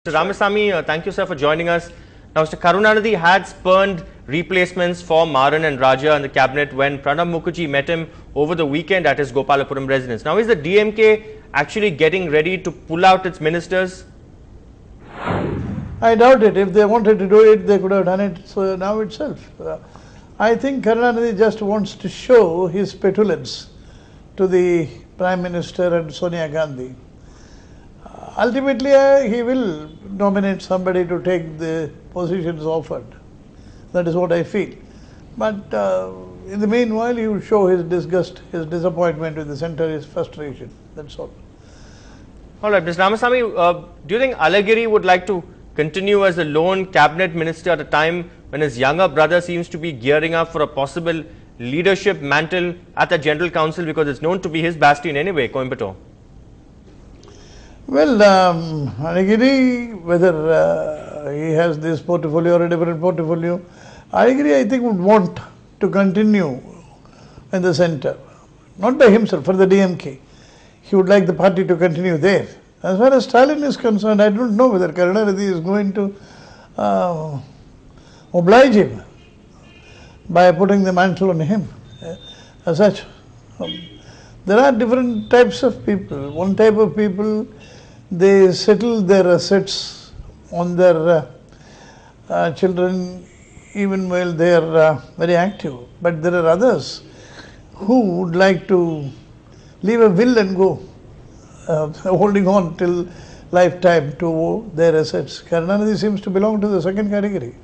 Mr. Ramasamy, thank you, sir, for joining us. Now, Mr. Karunanidhi had spurned replacements for Maran and Raja in the cabinet when Pranab Mukherjee met him over the weekend at his Gopalapuram residence. Now, is the DMK actually getting ready to pull out its ministers? I doubt it. If they wanted to do it, they could have done it now itself. I think Karunanidhi just wants to show his petulance to the Prime Minister and Sonia Gandhi. Ultimately, he will nominate somebody to take the positions offered. That is what I feel. But in the meanwhile, he will show his disgust, his disappointment with the centre, his frustration. That's all. All right, Mr. Ramasamy, do you think Alagiri would like to continue as the lone cabinet minister at a time when his younger brother seems to be gearing up for a possible leadership mantle at the General Council, because it's known to be his bastion anyway, Coimbatore? Well, Alagiri, whether he has this portfolio or a different portfolio, Alagiri, I think, would want to continue in the centre. Not by himself, for the DMK. He would like the party to continue there. As far as Stalin is concerned, I don't know whether Karunanidhi is going to oblige him by putting the mantle on him. As such, there are different types of people. One type of people, they settle their assets on their children even while they are very active. But there are others who would like to leave a will and go, holding on till lifetime to their assets. Karunanidhi seems to belong to the second category.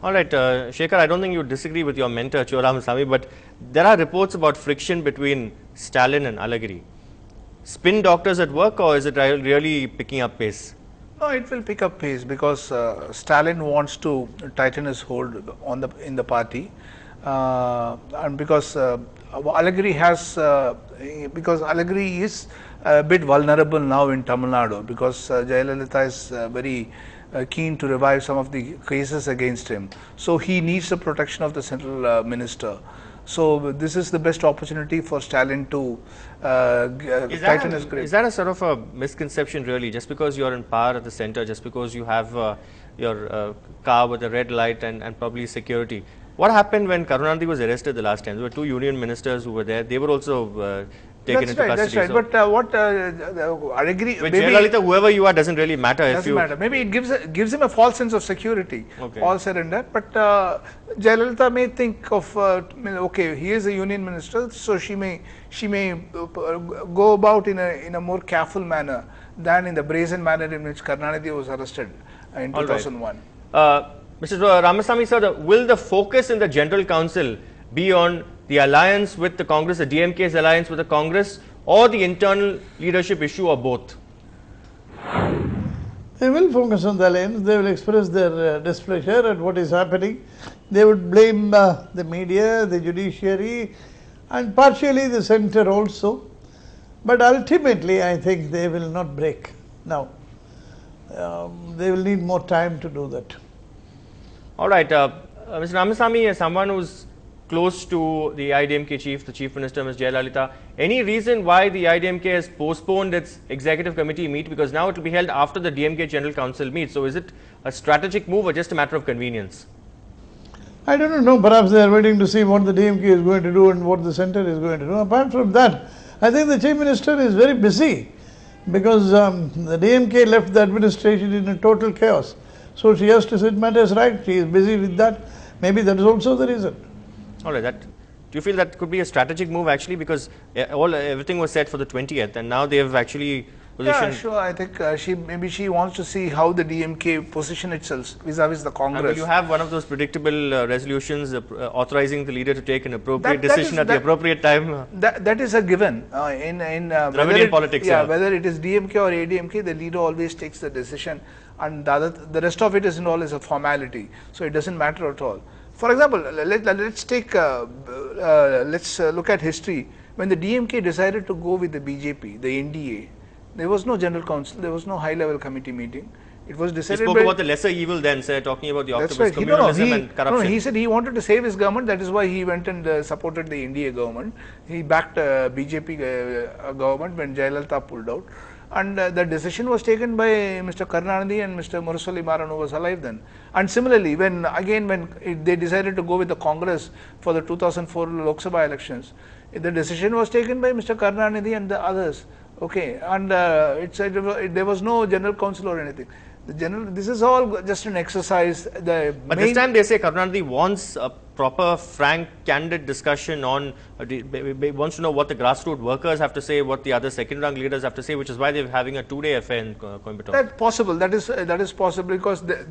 All right, Shekhar, I don't think you disagree with your mentor, Choa Ramasamy, but there are reports about friction between Stalin and Alagiri. Spin doctors at work, or is it really picking up pace? No, it will pick up pace because Stalin wants to tighten his hold on in the party, and because Alagiri has because Alagiri is a bit vulnerable now in Tamil Nadu, because Jayalalitha is very keen to revive some of the cases against him. So he needs the protection of the central minister. So this is the best opportunity for Stalin to tighten his grip. Is that a sort of a misconception really? Just because you're in power at the centre, just because you have your car with a red light and probably security. What happened when Karunanidhi was arrested the last time? There were two union ministers who were there. They were also taken into custody. That's right. So but what Alagiri, with Jayalalitha, whoever you are doesn't really matter. Doesn't matter. Maybe it gives him a false sense of security. Okay. All said and done. But Jayalalitha may think of okay, he is a union minister, so she may go about in a more careful manner than in the brazen manner in which Karunanidhi was arrested in 2001. Mr. Ramasamy sir, will the focus in the General Council be on the alliance with the Congress, the DMK's alliance with the Congress, or the internal leadership issue, or both? They will focus on the alliance. They will express their displeasure at what is happening. They would blame the media, the judiciary, and partially the centre also. But ultimately, I think they will not break now. They will need more time to do that. All right, Mr. Ramasamy, as someone who's close to the IDMK chief, the Chief Minister, Ms. Jayalalitha, any reason why the IDMK has postponed its executive committee meet? Because now it will be held after the DMK General Council meet. So is it a strategic move or just a matter of convenience? I don't know. Perhaps they are waiting to see what the DMK is going to do and what the centre is going to do. Apart from that, I think the Chief Minister is very busy, because the DMK left the administration in a total chaos. So she has to set matters right. She is busy with that. Maybe that is also the reason. All right. Do you feel that could be a strategic move actually, because everything was set for the 20th and now they have actually positioned? Yeah, sure. I think maybe she wants to see how the DMK position itself vis-a-vis the Congress. Will you have one of those predictable resolutions authorizing the leader to take an appropriate decision at the appropriate time? That is a given in Dravidian politics. Yeah, whether it is DMK or ADMK, the leader always takes the decision, and the rest of it is always a formality. So it doesn't matter at all. For example, let's look at history. When the DMK decided to go with the BJP, the NDA, there was no General Council, there was no high-level committee meeting. It was decided. He spoke about the lesser evil then, sir, talking about the octopus communalism and corruption. No, he said he wanted to save his government. That is why he went and supported the NDA government. He backed BJP government when Jayalalitha pulled out. and the decision was taken by Mr. Karunanidhi and Mr. Murasoli Maran, who was alive then. And similarly, when they decided to go with the Congress for the 2004 Lok Sabha elections, the decision was taken by Mr. Karunanidhi and the others. Okay, and there was no general council or anything. This is all just an exercise. But this time they say Karunanidhi wants a proper, frank, candid discussion on, wants to know what the grassroots workers have to say, what the other second-rank leaders have to say, which is why they're having a two-day affair in Coimbatore. That's possible. That is possible because there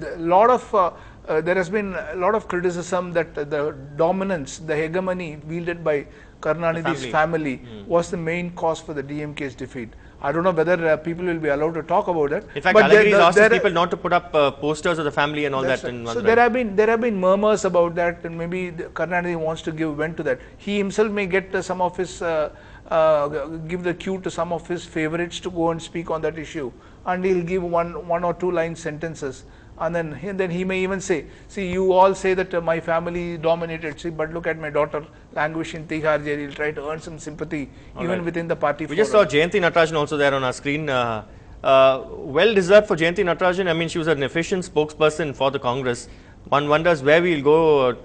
has been a lot of criticism that the dominance, the hegemony wielded by Karunanidhi's family was the main cause for the DMK's defeat. I don't know whether people will be allowed to talk about that. In fact, Alagiri has asked people not to put up posters of the family and all that. Right. So there have been murmurs about that, and maybe Karunanidhi wants to give vent to that. He himself may get some of his give the cue to some of his favorites to go and speak on that issue, and he'll give one or two line sentences. And then he may even say, see, you all say that my family dominated, see, but look at my daughter languish in Tihar jail. He'll try to earn some sympathy even within the party. We just saw Jayanti Natarajan also there on our screen. Well deserved for Jayanti Natarajan. I mean, she was an efficient spokesperson for the Congress. One wonders where we'll go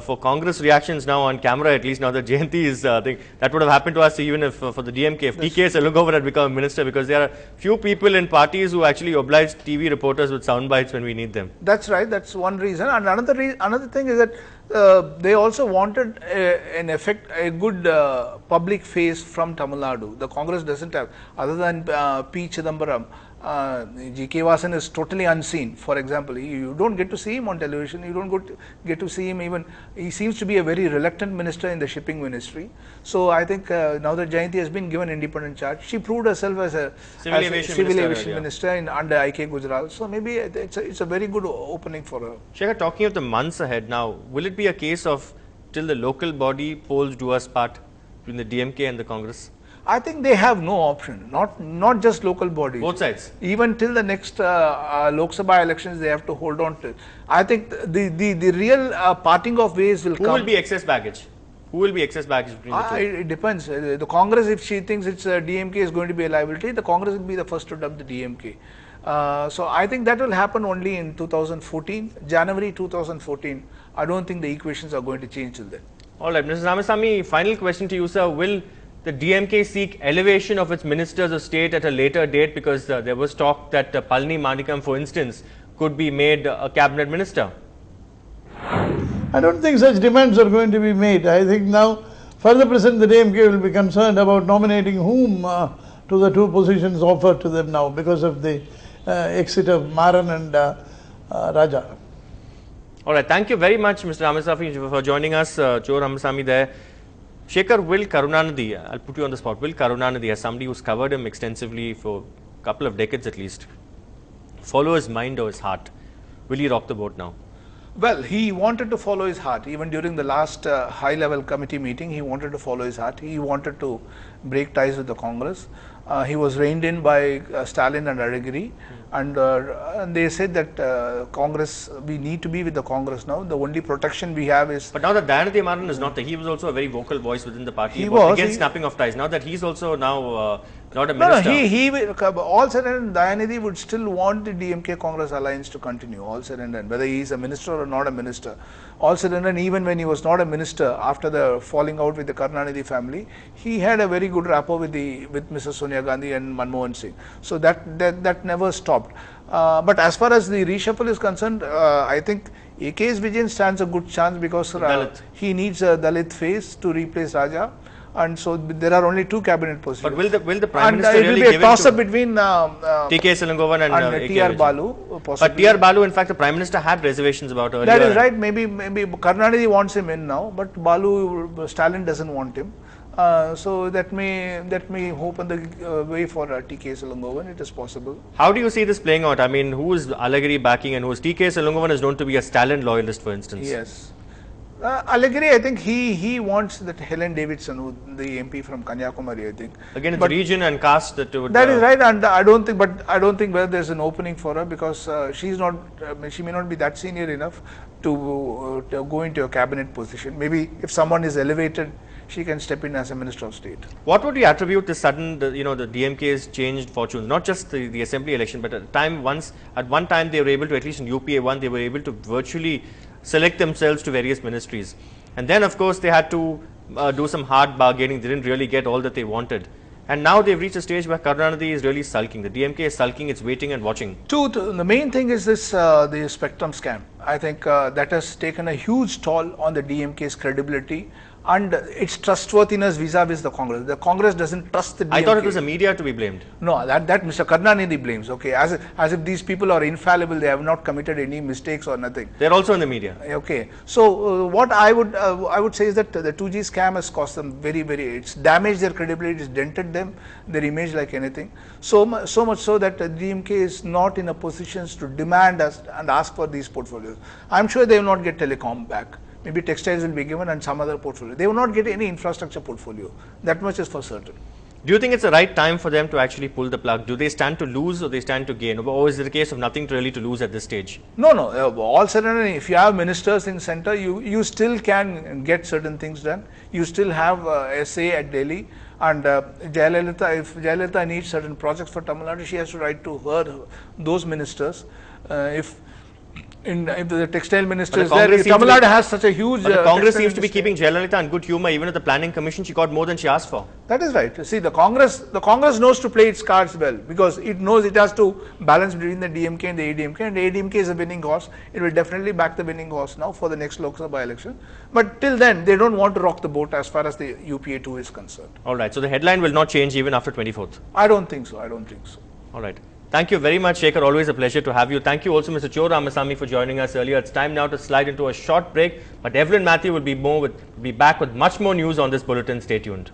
for Congress reactions now on camera, at least now that Jayanti is thing. That would have happened to us even if for the DMK, if TK Selungovan had become a minister, because there are few people in parties who actually oblige TV reporters with sound bites when we need them. That's right. That's one reason. And another thing is that they also wanted a good public face from Tamil Nadu. The Congress doesn't have, other than P. Chidambaram. G.K. Vasan is totally unseen. For example, you don't get to see him on television. You don't get to see him even. He seems to be a very reluctant minister in the shipping ministry. So I think now that Jayanti has been given independent charge, she proved herself as a civil aviation minister under I.K. Gujral. So maybe it's a very good opening for her. Shekhar, talking of the months ahead now, will it be a case of till the local body polls do us part between the DMK and the Congress? I think they have no option, not just local bodies. Both sides. Even till the next Lok Sabha elections, they have to hold on to. I think the real parting of ways will come. Who will be excess baggage? Who will be excess baggage between the two? It depends. The Congress, if she thinks it's DMK is going to be a liability, the Congress will be the first to dump the DMK. So I think that will happen only in 2014, January 2014. I don't think the equations are going to change till then. All right, Mr. Ramasamy, final question to you, sir. Will the DMK seek elevation of its ministers of state at a later date, because there was talk that Palani Manikam, for instance, could be made a cabinet minister? I don't think such demands are going to be made. I think now further present the DMK will be concerned about nominating whom to the two positions offered to them now because of the exit of Maran and Raja. All right, thank you very much, Mr. Ramasamy, for joining us. Joe Ramasamy there. Shekhar, will Karunanidhi, I'll put you on the spot, will Karunanidhi, as somebody who's covered him extensively for a couple of decades at least, follow his mind or his heart? Will he rock the boat now? Well, he wanted to follow his heart. Even during the last high-level committee meeting, he wanted to follow his heart. He wanted to break ties with the Congress. He was reined in by Stalin and Alagiri. And they said that Congress, we need to be with the Congress now. The only protection we have is... But now that Dayanati Maran is not there, he was also a very vocal voice within the party. He was against snapping of ties. Now that he's also now not a minister. No, all said and done, Dayanati would still want the DMK Congress alliance to continue, all said and done, whether he is a minister or not a minister. All said and done, even when he was not a minister, after the falling out with the Karunanidhi family, he had a very good rapport with Mrs. Sonia Gandhi and Manmohan Singh. So that never stopped. But as far as the reshuffle is concerned, I think A.K.S. Vijayan stands a good chance because he needs a Dalit face to replace Raja. And so there are only two cabinet positions. But will the Prime Minister really give it to... it will be a toss-up between TK Selungovan and T.R. Balu. But T.R. Balu, in fact, the Prime Minister had reservations about earlier. That is right. Maybe Karunanidhi wants him in now, but Stalin doesn't want him. So that may open the way for TK Selungovan. It is possible. How do you see this playing out? I mean, who is Alagiri backing and who is TK Selungovan is known to be a Stalin loyalist, for instance. Yes. Alagiri, I think he wants that Helen Davidson, the MP from Kanyakumari, I think. Again, it's region and caste that would... That is right, and I don't think whether there's an opening for her because she may not be that senior enough to go into a cabinet position. Maybe if someone is elevated she can step in as a Minister of State. What would you attribute this sudden, the DMK's changed fortunes? Not just the assembly election, but at one time they were able to, at least in UPA 1, they were able to virtually select themselves to various ministries. And then, of course, they had to do some hard bargaining. They didn't really get all that they wanted. And now they've reached a stage where Karunanidhi is really sulking. The DMK is sulking, it's waiting and watching. The main thing is this, the spectrum scam. I think that has taken a huge toll on the DMK's credibility and its trustworthiness vis-a-vis the Congress. The Congress doesn't trust the DMK. I thought it was the media to be blamed. No, that Mr. Karunanidhi blames, okay, as if these people are infallible, they have not committed any mistakes or nothing. They're also in the media. Okay, so what I would say is that the 2G scam has cost them it's damaged their credibility, it's dented them, their image like anything. So much so that the DMK is not in a position to demand and ask for these portfolios. I'm sure they will not get telecom back. Maybe textiles will be given and some other portfolio. They will not get any infrastructure portfolio. That much is for certain. Do you think it's the right time for them to actually pull the plug? Do they stand to lose or they stand to gain? Or is it a case of nothing really to lose at this stage? No. All sudden, if you have ministers in center, you still can get certain things done. You still have a say at Delhi. And Jayalalitha, if Jayalalitha needs certain projects for Tamil Nadu, she has to write to those ministers. If the textile minister is there, Tamil Nadu has such a huge... But the Congress seems to be keeping Jayalalitha in good humor. Even at the Planning Commission, she got more than she asked for. That is right. See, the Congress knows to play its cards well because it knows it has to balance between the DMK and the ADMK, and the ADMK is a winning horse. It will definitely back the winning horse now for the next Lok Sabha election. But till then, they don't want to rock the boat as far as the UPA 2 is concerned. All right. So the headline will not change even after 24th? I don't think so. All right. Thank you very much, Shekhar. Always a pleasure to have you. Thank you also, Mr. Cho Ramasamy, for joining us earlier. It's time now to slide into a short break, but Evelyn Matthew will be back with much more news on this bulletin. Stay tuned.